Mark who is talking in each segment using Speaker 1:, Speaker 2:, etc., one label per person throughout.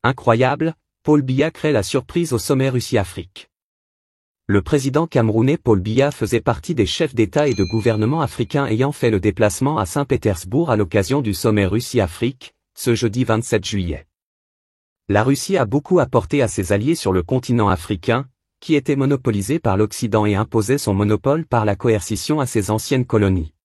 Speaker 1: Incroyable, Paul Biya crée la surprise au sommet Russie-Afrique. Le président camerounais Paul Biya faisait partie des chefs d'État et de gouvernement africains ayant fait le déplacement à Saint-Pétersbourg à l'occasion du sommet Russie-Afrique, ce jeudi 27 juillet. La Russie a beaucoup apporté à ses alliés sur le continent africain, qui était monopolisé par l'Occident et imposait son monopole par la coercition à ses anciennes colonies.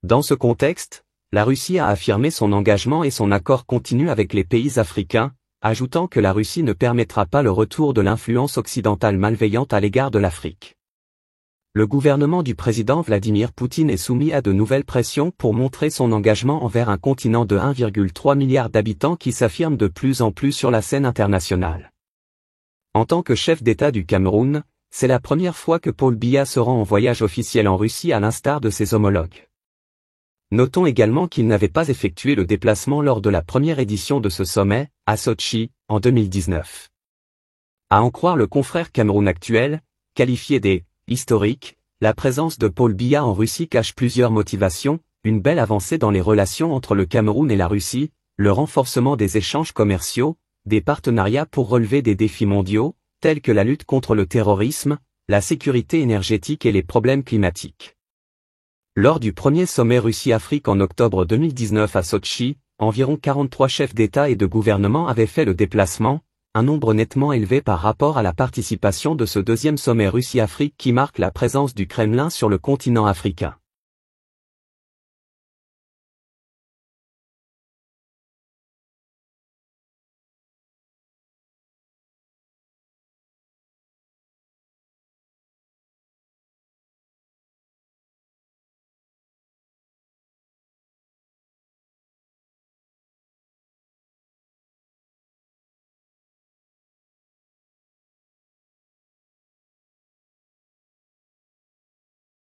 Speaker 1: Dans ce contexte, la Russie a affirmé son engagement et son accord continu avec les pays africains, ajoutant que la Russie ne permettra pas le retour de l'influence occidentale malveillante à l'égard de l'Afrique. Le gouvernement du président Vladimir Poutine est soumis à de nouvelles pressions pour montrer son engagement envers un continent de 1,3 milliard d'habitants qui s'affirme de plus en plus sur la scène internationale. En tant que chef d'État du Cameroun, c'est la première fois que Paul Biya se rend en voyage officiel en Russie à l'instar de ses homologues. Notons également qu'il n'avait pas effectué le déplacement lors de la première édition de ce sommet, à Sotchi, en 2019. À en croire le confrère Cameroun Actuel, qualifié des « historiques », la présence de Paul Biya en Russie cache plusieurs motivations, une belle avancée dans les relations entre le Cameroun et la Russie, le renforcement des échanges commerciaux, des partenariats pour relever des défis mondiaux, tels que la lutte contre le terrorisme, la sécurité énergétique et les problèmes climatiques. Lors du premier sommet Russie-Afrique en octobre 2019 à Sotchi, environ 43 chefs d'État et de gouvernement avaient fait le déplacement, un nombre nettement élevé par rapport à la participation de ce deuxième sommet Russie-Afrique qui marque la présence du Kremlin sur le continent africain.